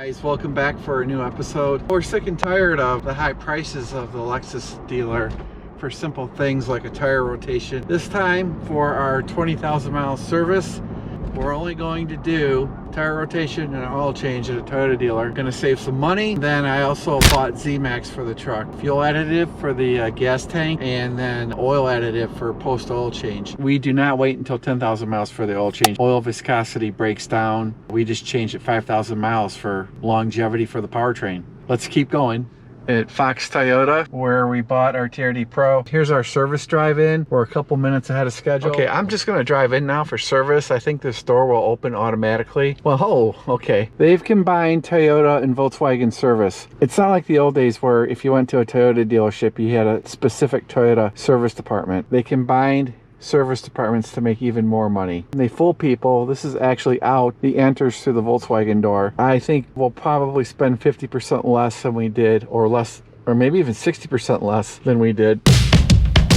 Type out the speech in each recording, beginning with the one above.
Guys, welcome back for a new episode. We're sick and tired of the high prices of the Lexus dealer for simple things like a tire rotation. This time for our 20,000 mile service, we're only going to do tire rotation and an oil change at a Toyota dealer. Gonna save some money. Then I also bought Z-Max for the truck. Fuel additive for the gas tank, and then oil additive for post oil change. We do not wait until 10,000 miles for the oil change. Oil viscosity breaks down. We just changed at 5,000 miles for longevity for the powertrain. Let's keep going. At Fox Toyota, where we bought our TRD Pro. Here's our service drive-in. We're a couple minutes ahead of schedule. Okay, I'm just gonna drive in now for service. I think this door will open automatically. Well, oh, okay. They've combined Toyota and Volkswagen service. It's not like the old days where if you went to a Toyota dealership, you had a specific Toyota service department. They combined service departments to make even more money. They fool people. This is actually out. He enters through the Volkswagen door. I think we'll probably spend 50% less than we did, or less, or maybe even 60% less than we did.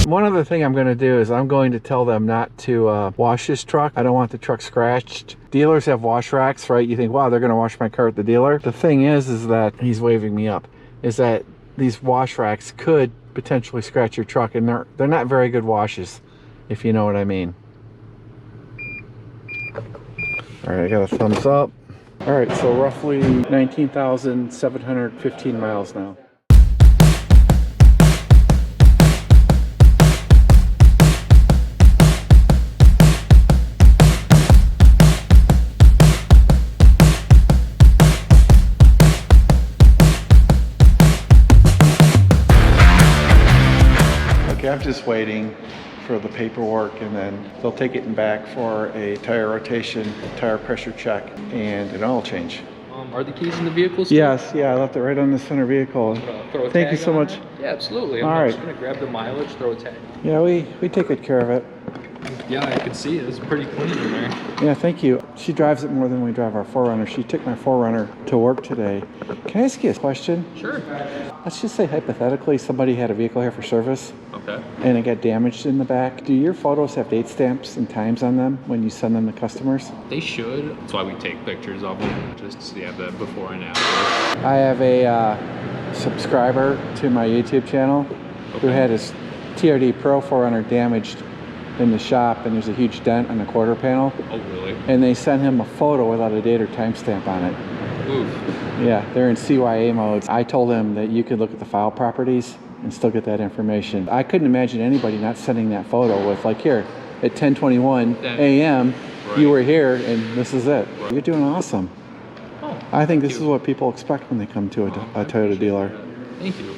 One other thing I'm going to do is I'm going to tell them not to wash this truck. I don't want the truck scratched. Dealers have wash racks, right? You think, wow, they're going to wash my car at the dealer. The thing is that he's waving me up, is that these wash racks could potentially scratch your truck, and they're not very good washes, if you know what I mean. All right, I got a thumbs up. All right, so roughly 19,715 miles now. Okay, I'm just waiting for the paperwork, and then they'll take it back for a tire rotation, tire pressure check, and an oil change. Are the keys in the vehicle still? Yes, yeah, I left it right on the center vehicle. Thank you so much. Yeah, absolutely. I'm just gonna grab the mileage, throw a tag. Yeah, we take good care of it. Yeah, I can see it. It's pretty clean in there. Yeah, thank you. She drives it more than we drive our 4Runner. She took my 4Runner to work today. Can I ask you a question? Sure. Let's just say hypothetically somebody had a vehicle here for service. Okay. And it got damaged in the back. Do your photos have date stamps and times on them when you send them to customers? They should. That's why we take pictures of them, just so you have that before and after. I have a subscriber to my YouTube channel who had his TRD Pro 4Runner damaged in the shop, and there's a huge dent on the quarter panel. Oh, really? And they sent him a photo without a date or timestamp on it. Oof. Yeah, they're in CYA modes. I told him that you could look at the file properties and still get that information. I couldn't imagine anybody not sending that photo with, like, here, at 10:21 a.m., right, you were here, and this is it. Right. You're doing awesome. Oh, I think this is what people expect when they come to a Toyota dealer. Thank you.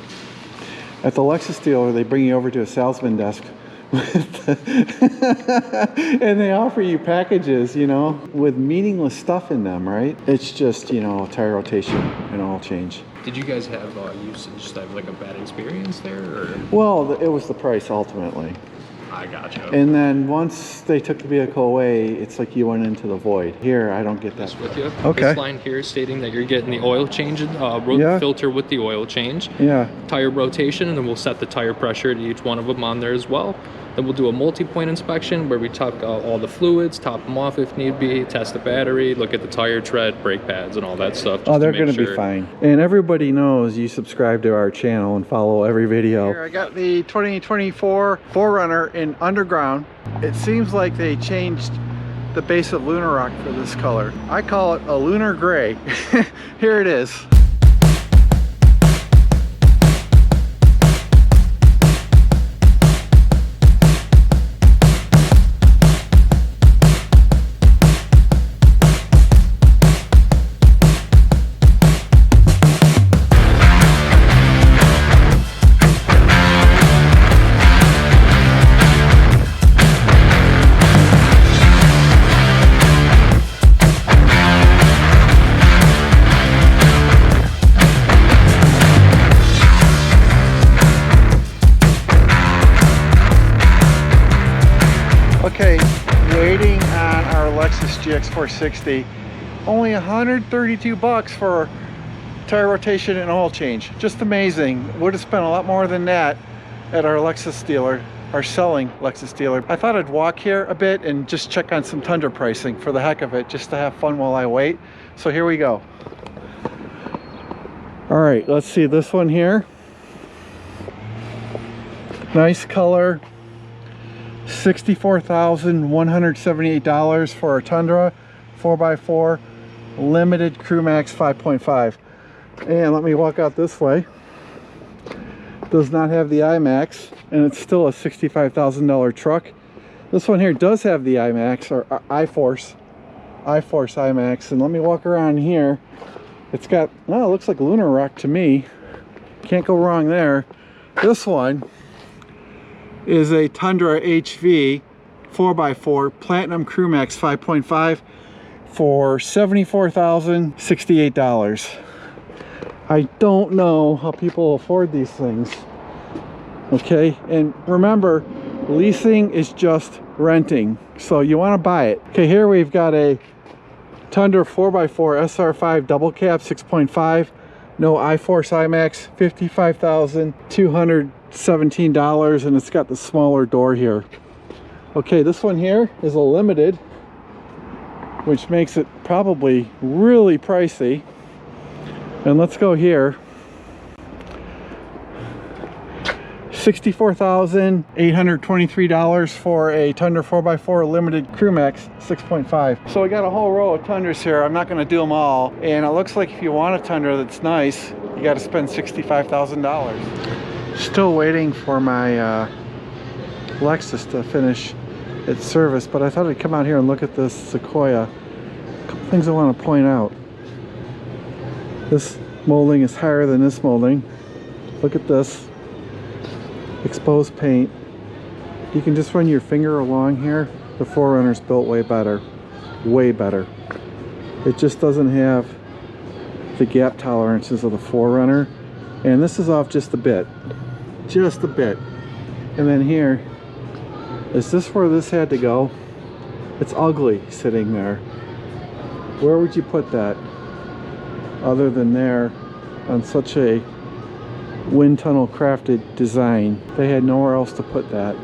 At the Lexus dealer, they bring you over to a salesman desk and they offer you packages, you know, with meaningless stuff in them, right? It's just, you know, tire rotation and oil change. Did you guys have just have like a bad experience there, or? Well, it was the price ultimately. I gotcha. And then once they took the vehicle away, it's like you went into the void. Here, I don't get that. With you. Okay. This line here is stating that you're getting the oil change, filter with the oil change. Yeah. Tire rotation, and then we'll set the tire pressure to each one of them on there as well. Then we'll do a multi-point inspection where we top all the fluids, top them off if need be, test the battery, look at the tire tread, brake pads, and all that stuff. Oh, they're going to be fine. And everybody knows you subscribe to our channel and follow every video. Here, I got the 2024 4Runner in underground. It seems like they changed the base of Lunar Rock for this color. I call it a lunar gray. Here it is. Okay, waiting on our Lexus GX460. Only 132 bucks for tire rotation and oil change. Just amazing. Would have spent a lot more than that at our Lexus dealer, our selling Lexus dealer. I thought I'd walk here a bit and just check on some Tundra pricing for the heck of it, just to have fun while I wait. So here we go. All right, let's see this one here. Nice color. $64,178 for a Tundra 4x4 limited Crew Max 5.5. And let me walk out this way. Does not have the IMAX, and it's still a $65,000 truck. This one here does have the IMAX, or iForce IMAX. And let me walk around here. It's got, well, it looks like Lunar Rock to me. Can't go wrong there. This one is a Tundra HV 4x4 Platinum Crew Max 5.5 for $74,068. I don't know how people afford these things. Okay, and remember, leasing is just renting, so you want to buy it. Okay, here we've got a Tundra 4x4 SR5 double cab 6.5, no iForce IMAX, $55,217, and it's got the smaller door here. Okay, this one here is a limited, which makes it probably really pricey. And let's go here. $64,823 for a Tundra 4x4 limited Crew Max 6.5. So we got a whole row of Tundras here. I'm not going to do them all. And it looks like if you want a Tundra that's nice, you got to spend $65,000. Still waiting for my Lexus to finish its service, but I thought I'd come out here and look at this Sequoia. A couple things I want to point out. This molding is higher than this molding. Look at this. Exposed paint. You can just run your finger along here. The 4Runner's built way better. Way better. It just doesn't have the gap tolerances of the 4Runner. And this is off just a bit. Just a bit. And then here, is this where this had to go? It's ugly sitting there. Where would you put that? Other than there on such a wind tunnel crafted design. They had nowhere else to put that,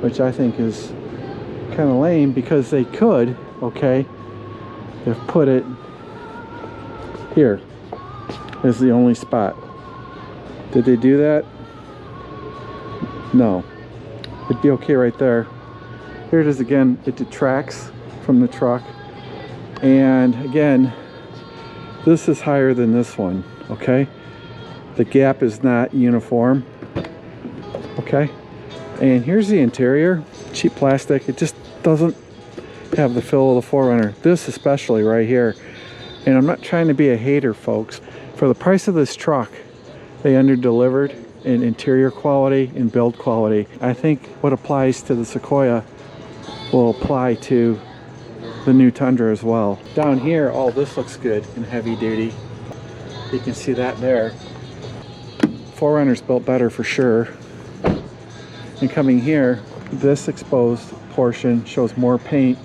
which I think is kind of lame, because they could, okay, they've put it here as the only spot. Did they do that? No. It'd be okay right there. Here it is again. It detracts from the truck, and again, this is higher than this one, okay? The gap is not uniform, okay? And here's the interior. Cheap plastic. It just doesn't have the feel of the 4Runner. This especially right here. And I'm not trying to be a hater, folks. For the price of this truck, they under-delivered in interior quality and build quality. I think what applies to the Sequoia will apply to the new Tundra as well. Down here, oh, this looks good and heavy duty. You can see that there. 4Runner's built better for sure. And coming here, this exposed portion shows more paint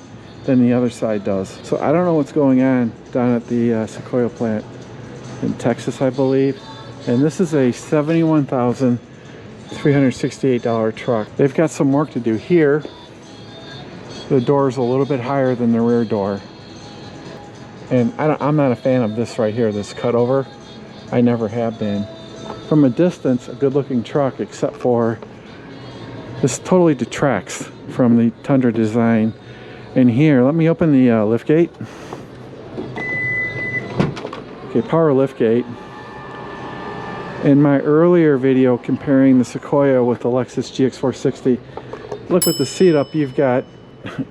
than the other side does. So I don't know what's going on down at the Sequoia plant in Texas, I believe. And this is a $71,368 truck. They've got some work to do here. The door is a little bit higher than the rear door. And I'm not a fan of this right here, this cutover. I never have been. From a distance, a good looking truck, except for this totally detracts from the Tundra design. And here, let me open the lift gate. Okay, power lift gate. In my earlier video comparing the Sequoia with the Lexus GX460, look with the seat up, you've got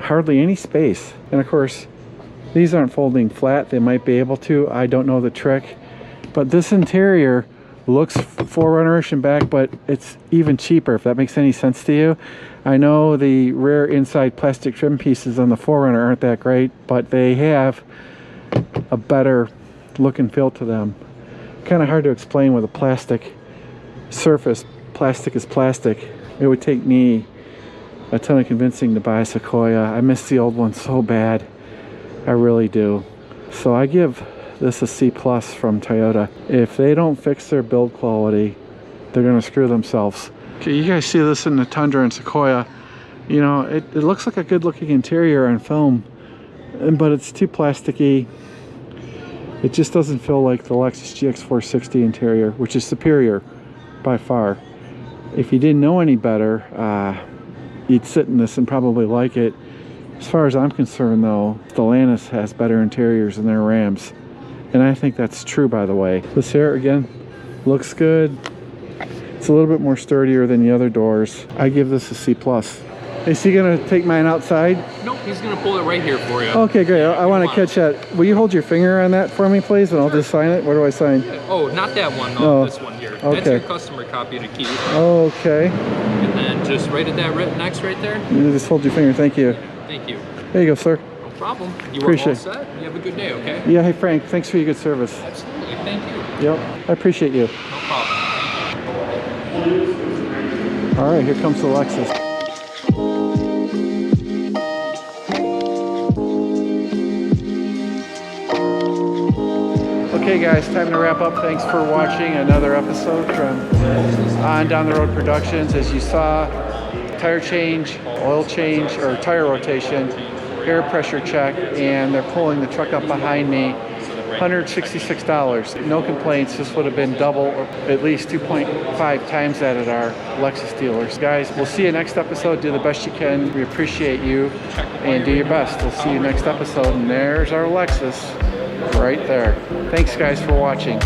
hardly any space. And of course, these aren't folding flat. They might be able to. I don't know the trick. But this interior looks 4Runner-ish in back, but it's even cheaper, if that makes any sense to you. I know the rear inside plastic trim pieces on the 4Runner aren't that great, but they have a better look and feel to them. Kind of hard to explain with a plastic surface. Plastic is plastic. It would take me a ton of convincing to buy a Sequoia. I miss the old one so bad. I really do. So I give this a C+ from Toyota. If they don't fix their build quality, they're gonna screw themselves. Okay, you guys see this in the Tundra and Sequoia. You know, it looks like a good looking interior on film, but it's too plasticky. It just doesn't feel like the Lexus GX460 interior, which is superior by far. If you didn't know any better, you'd sit in this and probably like it. As far as I'm concerned though, Stellantis has better interiors than their Rams. And I think that's true, by the way. This here, again, looks good. It's a little bit more sturdier than the other doors. I give this a C+. Is he gonna take mine outside? Nope, he's gonna pull it right here for you. Okay, great. I want to catch that. Will you hold your finger on that for me, please? And I'll just sign it. Where do I sign? Oh, not that one. No, Oh, this one here. okay. That's your customer copy to keep. Okay. And then just right at that written X right there. You just hold your finger. Thank you. Thank you. There you go, sir. No problem. You are Appreciate all set. You have a good day, okay? Yeah, hey Frank, thanks for your good service. Absolutely. Thank you. Yep, I appreciate you. No problem. All right, here comes the Lexus. Okay guys, time to wrap up. Thanks for watching another episode from On Down the Road Productions. As you saw, tire change, oil change, or tire rotation, air pressure check, and they're pulling the truck up behind me. $166. No complaints. This would have been double or at least 2.5 times that at our Lexus dealers. Guys, we'll see you next episode. Do the best you can. We appreciate you and do your best. We'll see you next episode. And there's our Lexus right there. Thanks guys for watching.